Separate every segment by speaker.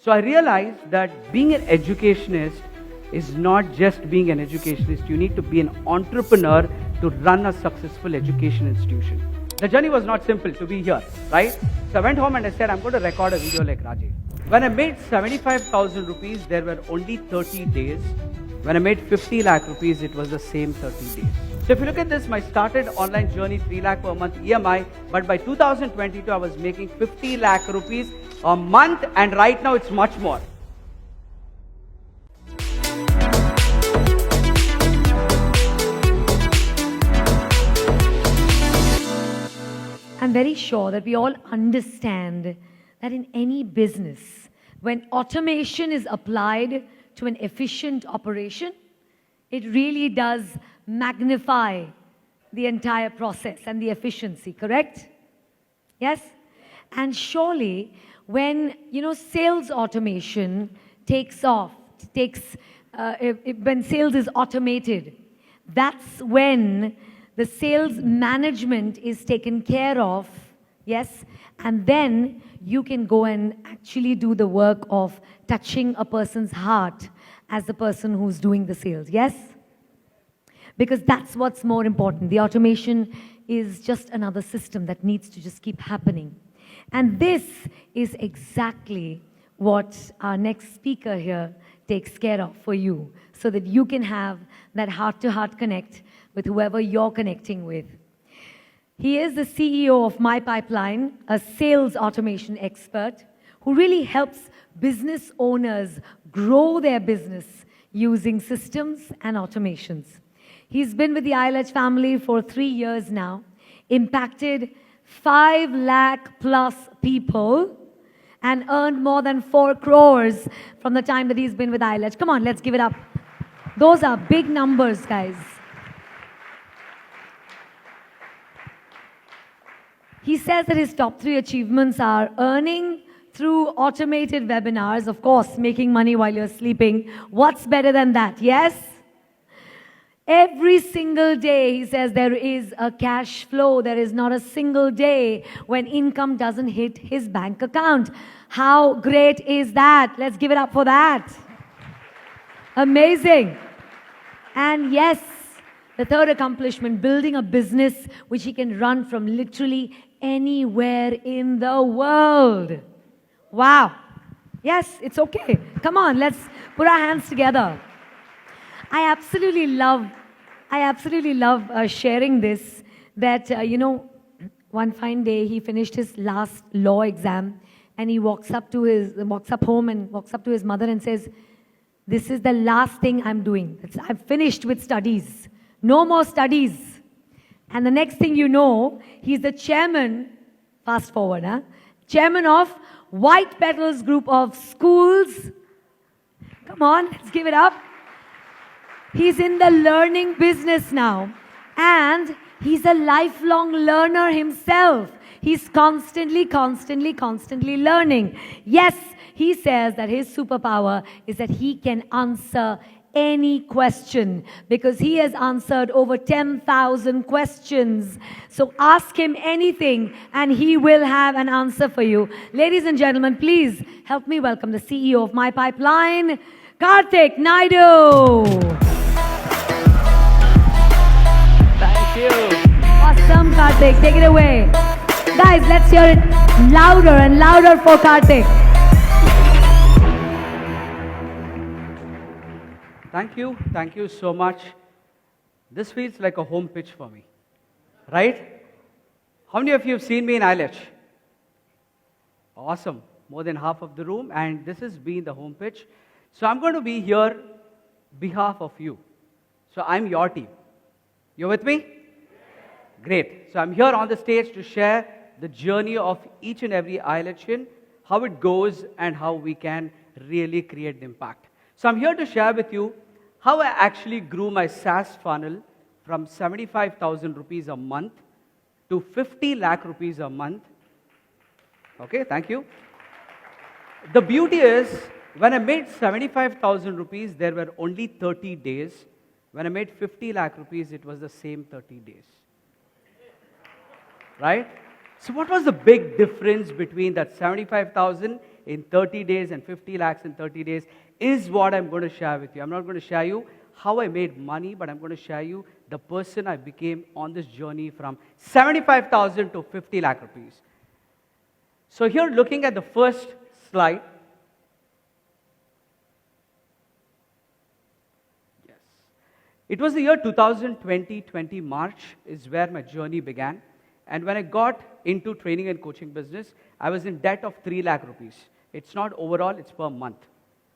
Speaker 1: So I realized that being an educationist is not just being an educationist. You need to be an entrepreneur to run a successful education institution. The journey was not simple to be here, right? So I went home and I said, I'm going to record a video like Rajeev. When I made 75,000 rupees, there were only 30 days. When I made 50 lakh rupees, it was the same 30 days. So if you look at this, my started online journey, 3 lakh per month EMI, but by 2022, I was making 50 lakh rupees a month, and right now it's much more.
Speaker 2: I'm very sure that we all understand that in any business, when automation is applied to an efficient operation, it really does magnify the entire process and the efficiency, correct? Yes? And surely, when, sales automation takes off, when sales is automated, that's when the sales management is taken care of, yes? And then you can go and actually do the work of touching a person's heart as the person who's doing the sales, yes? Because that's what's more important. The automation is just another system that needs to just keep happening. And this is exactly what our next speaker here takes care of for you, so that you can have that heart-to-heart connect with whoever you're connecting with. He is the CEO of My Pipeline, a sales automation expert who really helps business owners grow their business using systems and automations. He's been with the iLedge family for 3 years now, impacted 5 lakh plus people, and earned more than 4 crores from the time that he's been with iLedge. Come on, let's give it up. Those are big numbers, guys. He says that his top 3 achievements are earning through automated webinars, of course, making money while you're sleeping. What's better than that, yes? Every single day, he says, there is a cash flow. There is not a single day when income doesn't hit his bank account. How great is that? Let's give it up for that. Amazing. And yes, the third accomplishment, building a business which he can run from literally anywhere in the world. Wow. Yes, it's okay. Come on, let's put our hands together. I absolutely love sharing this, that, one fine day he finished his last law exam and he walks up home and walks up to his mother and says, this is the last thing I'm doing. I've finished with studies. No more studies. And the next thing you know, he's the chairman, fast forward, chairman of White Petals Group of Schools. Come on, let's give it up. He's in the learning business now. And he's a lifelong learner himself. He's constantly learning. Yes, he says that his superpower is that he can answer any question, because he has answered over 10,000 questions. So ask him anything and he will have an answer for you. Ladies and gentlemen, please help me welcome the CEO of My Pipeline, Karthik Naidu.
Speaker 1: Thank you.
Speaker 2: Awesome, Karthik. Take it away. Guys, let's hear it louder and louder for Karthik.
Speaker 1: Thank you so much. This feels like a home pitch for me, right? How many of you have seen me in iLedge? Awesome, more than half of the room, and this has been the home pitch. So I'm going to be here behalf of you. So I'm your team. You with me? Great. So I'm here on the stage to share the journey of each and every iLedgian, how it goes and how we can really create the impact. So I'm here to share with you how I actually grew my SaaS funnel from 75,000 rupees a month to 50 lakh rupees a month. Okay, thank you. The beauty is, when I made 75,000 rupees, there were only 30 days. When I made 50 lakh rupees, it was the same 30 days. Right? So what was the big difference between that 75,000 in 30 days and 50 lakhs in 30 days is what I'm going to share with you. I'm not going to share you how I made money, but I'm going to share you the person I became on this journey from 75,000 to 50 lakh rupees. So here, looking at the first slide. Yes. It was the year 2020, March is where my journey began. And when I got into training and coaching business, I was in debt of 3 lakh rupees. It's not overall, it's per month.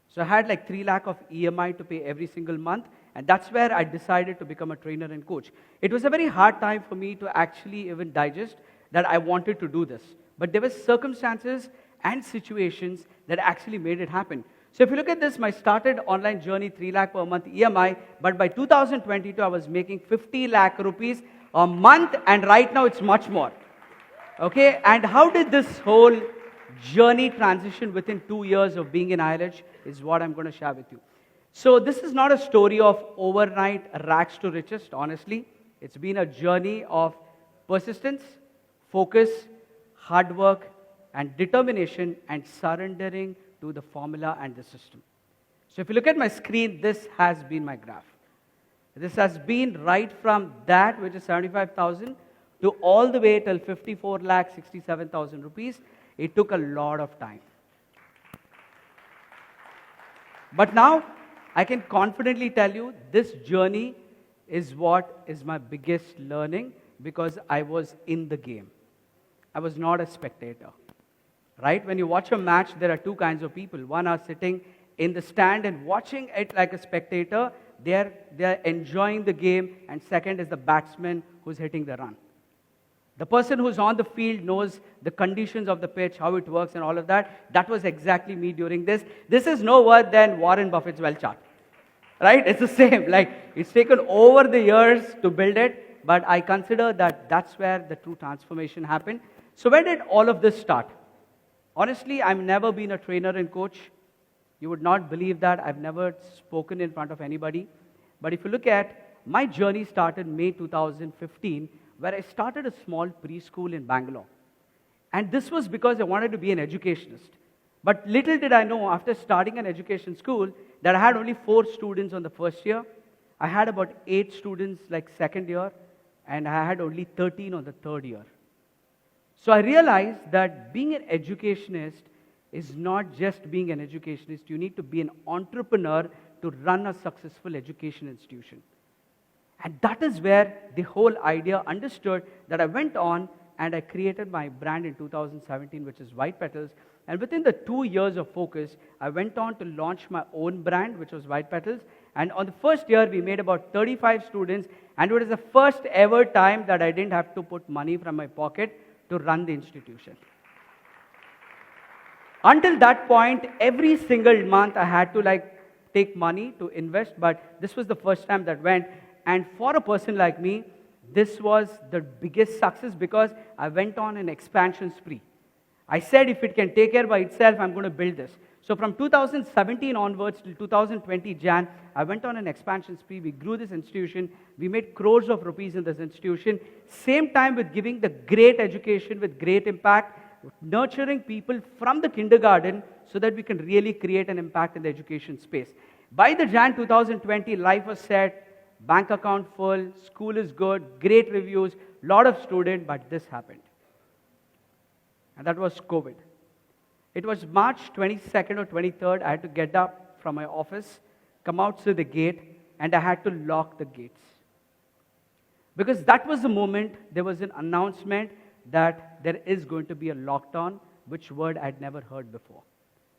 Speaker 1: So I had like 3 lakh of EMI to pay every single month, and that's where I decided to become a trainer and coach. It was a very hard time for me to actually even digest that I wanted to do this. But there were circumstances and situations that actually made it happen. So if you look at this, my started online journey, 3 lakh per month EMI, but by 2022, I was making 50 lakh rupees a month, and right now it's much more. Okay, and how did this whole journey transition within 2 years of being in ILH is what I'm going to share with you. So this is not a story of overnight rags to riches, honestly. It's been a journey of persistence, focus, hard work, and determination, and surrendering to the formula and the system. So if you look at my screen, this has been my graph. This has been right from that, which is 75,000, to all the way till 54 lakh 67,000 rupees. It took a lot of time. But now, I can confidently tell you, this journey is what is my biggest learning, because I was in the game. I was not a spectator. Right? When you watch a match, there are two kinds of people. One are sitting in the stand and watching it like a spectator. They're enjoying the game. And second is the batsman who's hitting the run. The person who's on the field knows the conditions of the pitch, how it works and all of that. That was exactly me during this. This is no worse than Warren Buffett's wealth chart. Right? It's the same. Like, it's taken over the years to build it, but I consider that that's where the true transformation happened. So when did all of this start? Honestly, I've never been a trainer and coach. You would not believe that. I've never spoken in front of anybody. But if you look at, my journey started May 2015, where I started a small preschool in Bangalore. And this was because I wanted to be an educationist. But little did I know, after starting an education school, that I had only 4 students on the first year. I had about 8 students like second year, and I had only 13 on the third year. So I realized that being an educationist is not just being an educationist. You need to be an entrepreneur to run a successful education institution. And that is where the whole idea understood that I went on and I created my brand in 2017, which is White Petals. And within the 2 years of focus, I went on to launch my own brand, which was White Petals. And on the first year, we made about 35 students. And it was the first ever time that I didn't have to put money from my pocket to run the institution. Until that point, every single month I had to take money to invest, but this was the first time that went. And for a person like me, this was the biggest success because I went on an expansion spree. I said if it can take care by itself, I'm going to build this. So from 2017 onwards till 2020 Jan, I went on an expansion spree. We grew this institution. We made crores of rupees in this institution. Same time with giving the great education with great impact, nurturing people from the kindergarten so that we can really create an impact in the education space. By the Jan 2020, life was set, bank account full, school is good, great reviews, lot of students, but this happened. And that was COVID. It was March 22nd or 23rd, I had to get up from my office, come out to the gate, and I had to lock the gates. Because that was the moment there was an announcement that there is going to be a lockdown, which word I'd never heard before.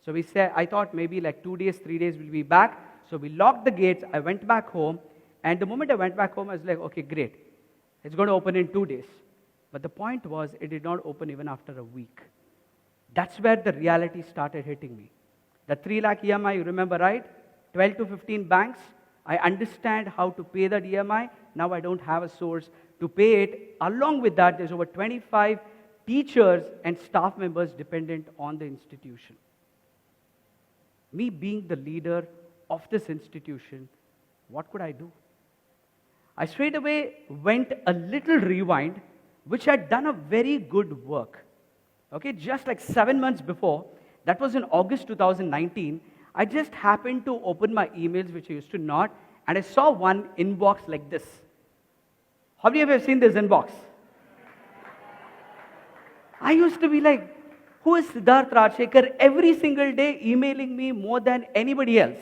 Speaker 1: So we said, I thought maybe like 2 days, 3 days we'll be back. So we locked the gates, I went back home, and the moment I went back home, I was like, okay, great. It's going to open in 2 days. But the point was, it did not open even after a week. That's where the reality started hitting me. The 3 lakh EMI, you remember, right? 12 to 15 banks. I understand how to pay that EMI. Now I don't have a source to pay it. Along with that, there's over 25 teachers and staff members dependent on the institution. Me being the leader of this institution, what could I do? I straight away went a little rewind, which had done a very good work. Okay, just like 7 months before, That was in August 2019. I just happened to open my emails, which I used to not, and I saw one inbox like this. How many of you have seen this inbox? I used to be like, who is Siddharth Rajshekar every single day emailing me more than anybody else?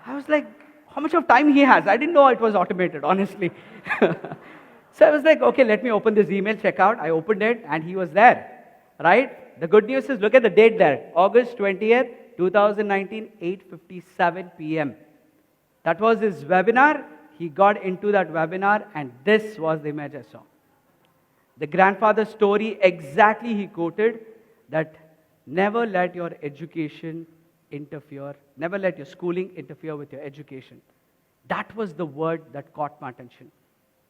Speaker 1: I was like, how much of time he has? I didn't know it was automated, honestly. So I was like, okay, let me open this email, check out. I opened it and he was there, right? The good news is, look at the date there. August 20th, 2019, 8:57 p.m. That was his webinar. He got into that webinar and this was the image I saw. The grandfather's story, exactly he quoted that never let your education interfere, never let your schooling interfere with your education. That was the word that caught my attention.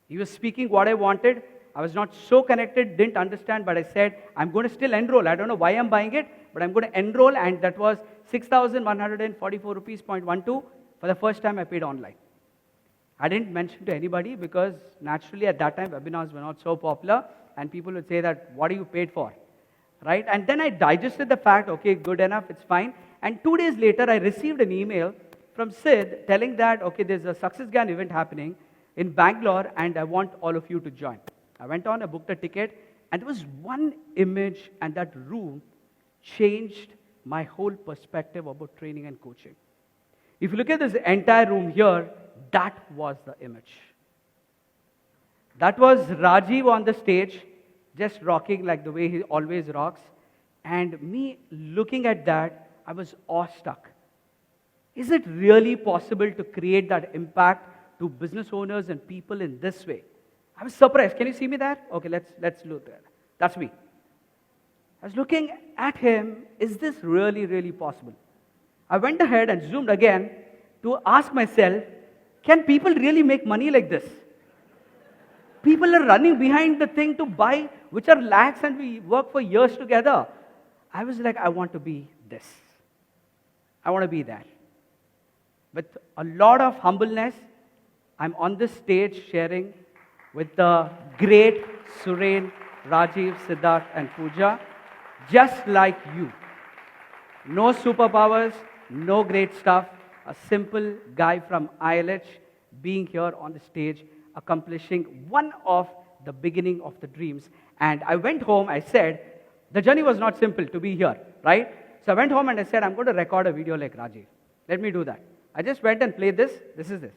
Speaker 1: He was speaking what I wanted. I was not so connected, didn't understand, but I said, I'm going to still enroll. I don't know why I'm buying it, but I'm going to enroll, and that was 6,144 rupees, 0.12 for the first time I paid online. I didn't mention to anybody because naturally at that time webinars were not so popular and people would say that, what are you paid for? Right? And then I digested the fact, okay, good enough, it's fine. And 2 days later, I received an email from Sid telling that, okay, there's a Success Gan event happening in Bangalore and I want all of you to join. I went on, I booked a ticket, and there was one image, and that room changed my whole perspective about training and coaching. If you look at this entire room here, that was the image. That was Rajiv on the stage, just rocking like the way he always rocks. And me looking at that, I was awestruck. Is it really possible to create that impact to business owners and people in this way? I was surprised. Can you see me there? Okay, let's look there. That's me. I was looking at him. Is this really, really possible? I went ahead and zoomed again to ask myself, can people really make money like this? People are running behind the thing to buy, which are lakhs, and we work for years together. I was like, I want to be this. I want to be that. With a lot of humbleness, I'm on this stage sharing with the great Suren, Rajiv, Siddharth, and Pooja, just like you. No superpowers, no great stuff. A simple guy from ILH being here on the stage, accomplishing one of the beginning of the dreams. And I went home, I said, the journey was not simple to be here, right? So I went home and I said, I'm going to record a video like Rajiv. Let me do that. I just went and played this. This is this.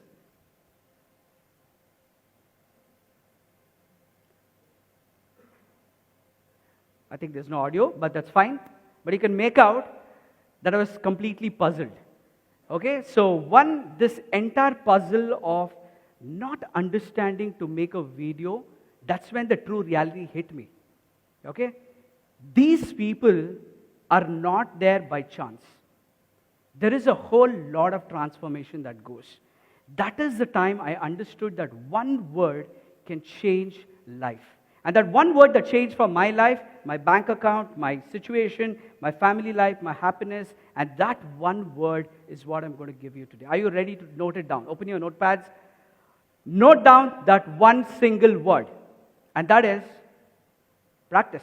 Speaker 1: I think there's no audio, but that's fine. But you can make out that I was completely puzzled. Okay, so this entire puzzle of not understanding to make a video, that's when the true reality hit me. Okay, these people are not there by chance. There is a whole lot of transformation that goes. That is the time I understood that one word can change life. And that one word that changed for my life, my bank account, my situation, my family life, my happiness, and that one word is what I'm going to give you today. Are you ready to note it down? Open your notepads. Note down that one single word, and that is practice.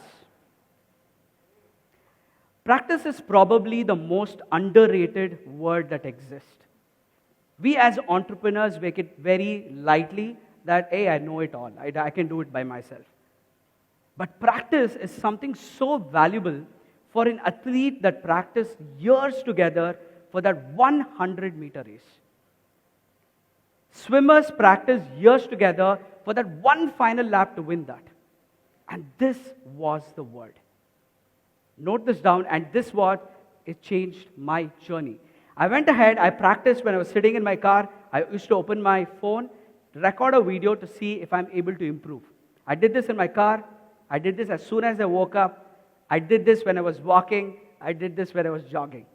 Speaker 1: Practice is probably the most underrated word that exists. We as entrepreneurs make it very lightly that, hey, I know it all. I can do it by myself. But practice is something so valuable for an athlete that practiced years together for that 100-meter race. Swimmers practice years together for that one final lap to win that. And this was the word. Note this down, and this what it changed my journey. I went ahead, I practiced when I was sitting in my car. I used to open my phone, record a video to see if I'm able to improve. I did this in my car. I did this as soon as I woke up. I did this when I was walking. I did this when I was jogging.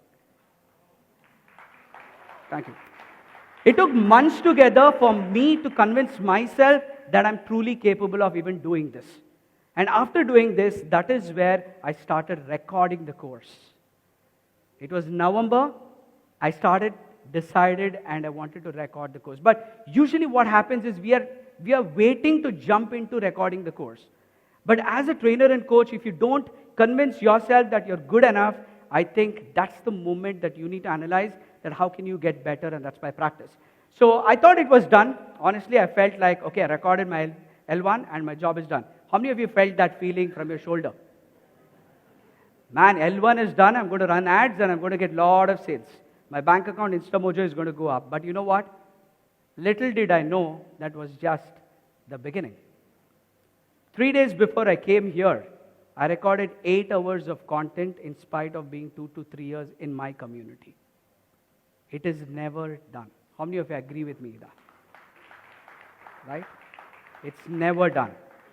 Speaker 1: Thank you. It took months together for me to convince myself that I'm truly capable of even doing this. And after doing this, that is where I started recording the course. It was November. I decided, and I wanted to record the course. But usually what happens is we are waiting to jump into recording the course. But as a trainer and coach, if you don't convince yourself that you're good enough, I think that's the moment that you need to analyze that how can you get better, and that's my practice. So I thought it was done. Honestly, I felt like, okay, I recorded my L1 and my job is done. How many of you felt that feeling from your shoulder? Man, L1 is done, I'm going to run ads and I'm going to get a lot of sales. My bank account InstaMojo is going to go up. But you know what? Little did I know that was just the beginning. 3 days before I came here, I recorded 8 hours of content in spite of being 2 to 3 years in my community. It is never done. How many of you agree with me that? Right? It's never done.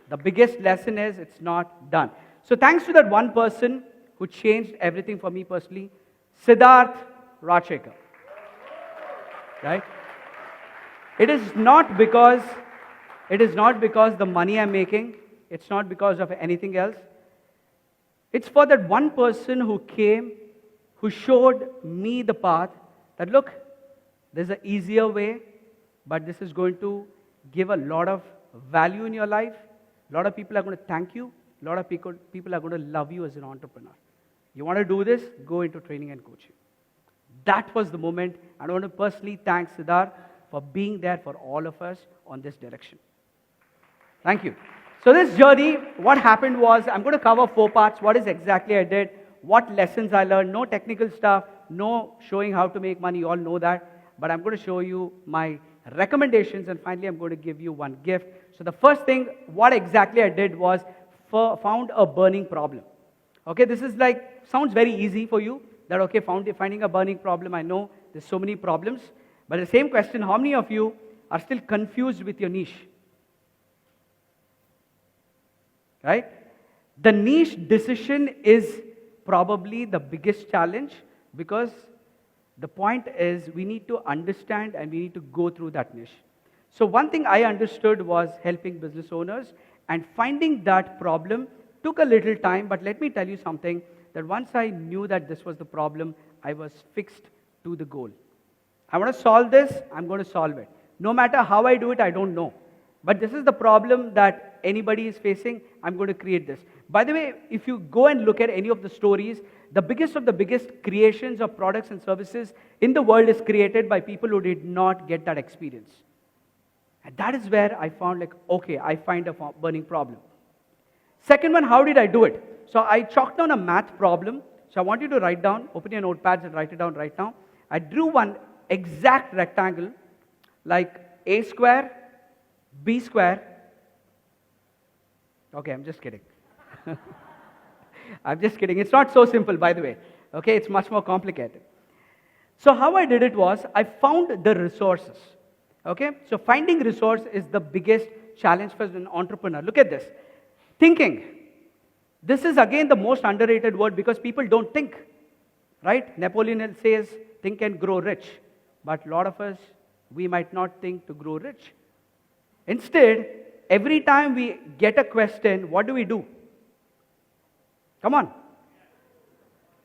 Speaker 1: The biggest lesson is it's not done. So thanks to that one person who changed everything for me personally, Siddharth Rajshekar. Right? It is not because the money I'm making, it's not because of anything else. It's for that one person who came, who showed me the path that look, there's an easier way, but this is going to give a lot of value in your life. A lot of people are going to thank you. A lot of people are going to love you as an entrepreneur. You want to do this? Go into training and coaching. That was the moment. I want to personally thank Siddharth for being there for all of us on this direction. Thank you. So this journey, what happened was, I'm going to cover 4 parts. What is exactly I did, what lessons I learned, no technical stuff, no showing how to make money, you all know that. But I'm going to show you my recommendations, and finally I'm going to give you one gift. So the first thing, what exactly I did was found a burning problem. Okay, this is like, sounds very easy for you, that okay, finding a burning problem, I know there's so many problems. But the same question, how many of you are still confused with your niche? Right? The niche decision is probably the biggest challenge, because the point is we need to understand and we need to go through that niche. So one thing I understood was helping business owners, and finding that problem took a little time, but let me tell you something, that once I knew that this was the problem, I was fixed to the goal. I want to solve this, I'm going to solve it. No matter how I do it, I don't know. But this is the problem that anybody is facing, I'm going to create this. By the way, if you go and look at any of the stories, the biggest of the biggest creations of products and services in the world is created by people who did not get that experience. And that is where I found like, okay, I find a burning problem. Second one, how did I do it? So I chalked down a math problem. So I want you to write down, open your notepads and write it down right now. I drew one exact rectangle like a square, b square. Okay, I'm just kidding. I'm just kidding. It's not so simple, by the way. Okay, it's much more complicated. So how I did it was, I found the resources. Okay, so finding resource is the biggest challenge for an entrepreneur. Look at this. Thinking. This is again the most underrated word because people don't think. Right? Napoleon Hill says, think and grow rich. But a lot of us, we might not think to grow rich. Instead, every time we get a question, what do? Come on.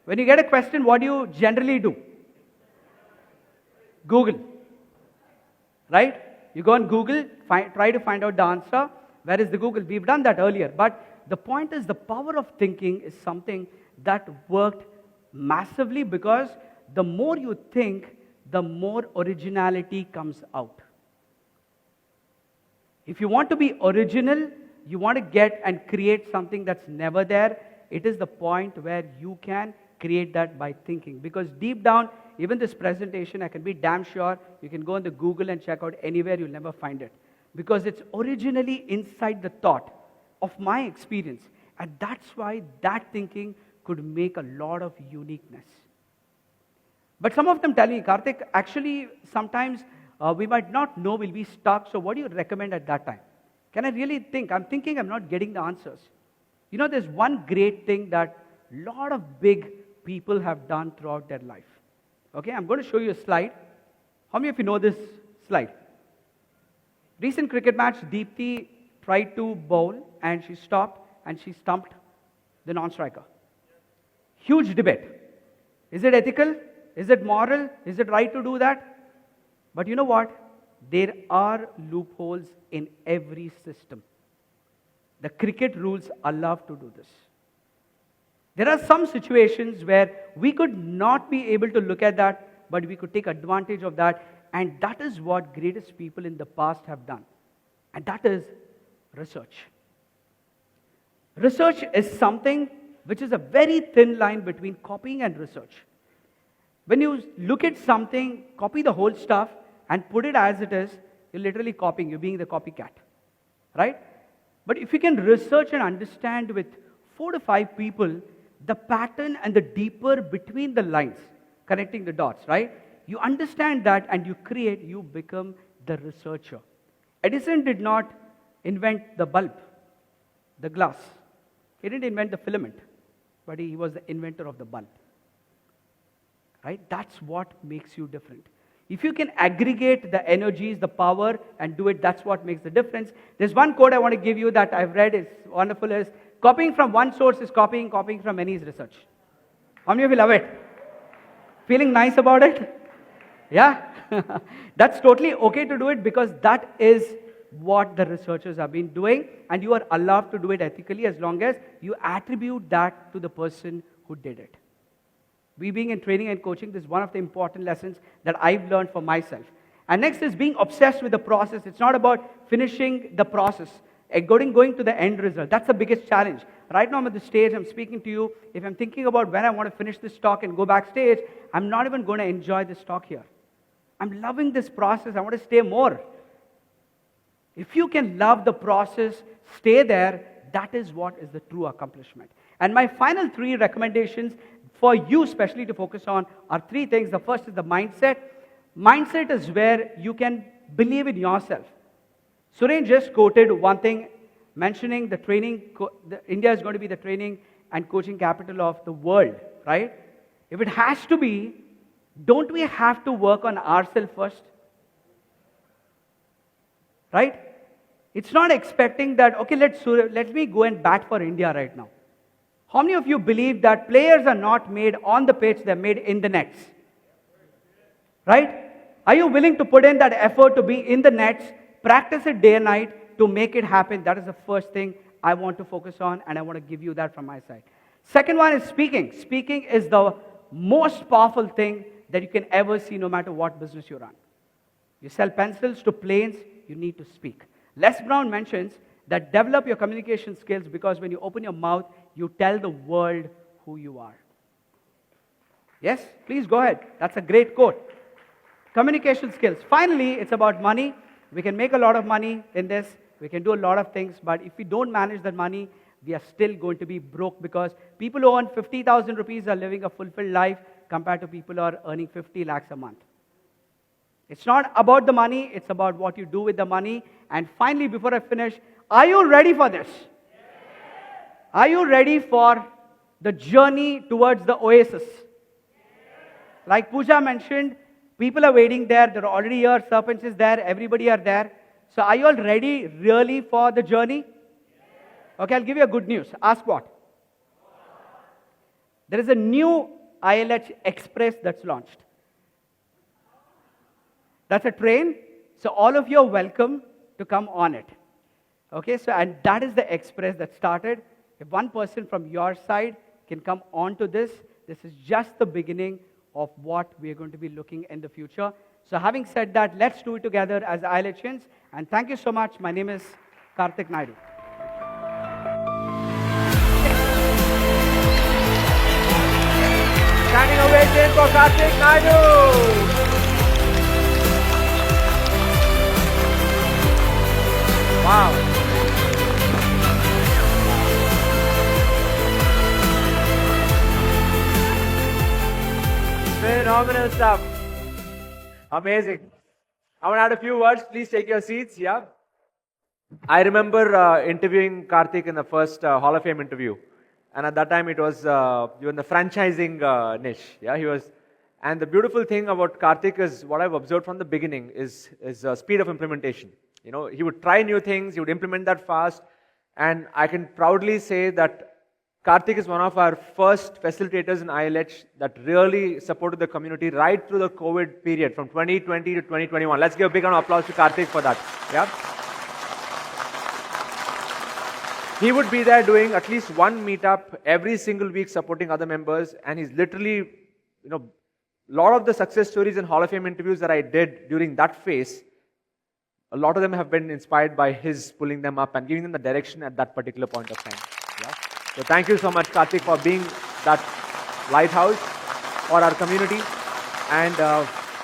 Speaker 1: When you get a question, what do you generally do? Google. Right? You go on Google, try to find out the answer. Where is the Google? We've done that earlier. But the point is, the power of thinking is something that worked massively, because the more you think, the more originality comes out. If you want to be original, you want to get and create something that's never there, it is the point where you can create that by thinking. Because deep down, even this presentation, I can be damn sure, you can go on the Google and check out anywhere, you'll never find it. Because it's originally inside the thought of my experience. And that's why that thinking could make a lot of uniqueness. But some of them tell me, Karthik, actually, sometimes we might not know, we'll be stuck, so what do you recommend at that time? Can I really think? I'm thinking I'm not getting the answers. You know, there's one great thing that a lot of big people have done throughout their life. Okay, I'm going to show you a slide. How many of you know this slide? Recent cricket match, Deepthi tried to bowl and she stopped and she stumped the non-striker. Huge debate. Is it ethical? Is it moral? Is it right to do that? But you know what? There are loopholes in every system. The cricket rules allow to do this. There are some situations where we could not be able to look at that, but we could take advantage of that. And that is what greatest people in the past have done. And that is research. Research is something which is a very thin line between copying and research. When you look at something, copy the whole stuff and put it as it is, you're literally copying, you're being the copycat, right? But if you can research and understand with 4 to 5 people, the pattern and the deeper between the lines, connecting the dots, right? You understand that and you create, you become the researcher. Edison did not invent the bulb, the glass. He didn't invent the filament, but he was the inventor of the bulb. Right? That's what makes you different. If you can aggregate the energies, the power, and do it, that's what makes the difference. There's one quote I want to give you that I've read, is wonderful, is copying from one source is copying from many is research. How many of you love it? Feeling nice about it? Yeah? That's totally okay to do it, because that is what the researchers have been doing, and you are allowed to do it ethically as long as you attribute that to the person who did it. We being in training and coaching, this is one of the important lessons that I've learned for myself. And next is being obsessed with the process. It's not about finishing the process, going to the end result. That's the biggest challenge. Right now I'm at the stage, I'm speaking to you. If I'm thinking about when I want to finish this talk and go backstage, I'm not even going to enjoy this talk here. I'm loving this process. I want to stay more. If you can love the process, stay there, that is what is the true accomplishment. And my final 3 recommendations for you especially to focus on are 3 things. The first is the mindset. Mindset is where you can believe in yourself. Suren just quoted one thing, mentioning the training, India is going to be the training and coaching capital of the world, right? If it has to be, don't we have to work on ourselves first? Right? It's not expecting that, okay, let me go and bat for India right now. How many of you believe that players are not made on the pitch, they're made in the nets? Right? Are you willing to put in that effort to be in the nets, practice it day and night to make it happen? That is the first thing I want to focus on, and I want to give you that from my side. Second one is speaking. Speaking is the most powerful thing that you can ever see, no matter what business you run. You sell pencils to planes, you need to speak. Les Brown mentions that develop your communication skills, because when you open your mouth, you tell the world who you are. Yes, please go ahead. That's a great quote. Communication skills. Finally, it's about money. We can make a lot of money in this. We can do a lot of things, but if we don't manage that money, we are still going to be broke, because people who earn 50,000 rupees are living a fulfilled life compared to people who are earning 50 lakhs a month. It's not about the money, it's about what you do with the money. And finally, before I finish, are you ready for this? Are you ready for the journey towards the oasis? Like Pooja mentioned, people are waiting there, they're already here, serpents is there, everybody are there. So are you all ready really for the journey? Okay, I'll give you a good news. Ask what? There is a new ILH Express that's launched. That's a train, so all of you are welcome to come on it. Okay, so and that is the express that started. If one person from your side can come on to this, this is just the beginning of what we are going to be looking in the future. So having said that, let's do it together as ILHians. And thank you so much. My name is Karthik Naidu.
Speaker 3: Standing ovation for Karthik Naidu. Wow. Phenomenal stuff. Amazing. I want to add a few words. Please take your seats. Yeah. I remember interviewing Karthik in the first Hall of Fame interview. And at that time, it was you in the franchising niche. Yeah, he was. And the beautiful thing about Karthik is what I've observed from the beginning is speed of implementation. You know, he would try new things, he would implement that fast. And I can proudly say that Karthik is one of our first facilitators in ILH that really supported the community right through the COVID period from 2020 to 2021. Let's give a big round of applause to Karthik for that. Yeah. He would be there doing at least one meetup every single week supporting other members, and he's literally, a lot of the success stories and Hall of Fame interviews that I did during that phase, a lot of them have been inspired by his pulling them up and giving them the direction at that particular point of time. Yeah. So thank you so much, Karthik, for being that lighthouse for our community. And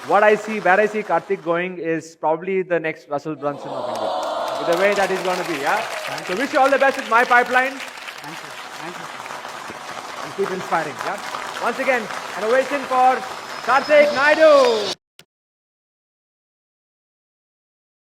Speaker 3: where I see Karthik going is probably the next Russell Brunson of India. With the way that he's going to be, yeah? So wish you all the best with my pipeline.
Speaker 1: Thank you. Thank you.
Speaker 3: And keep inspiring, yeah? Once again, an ovation for Karthik Naidu.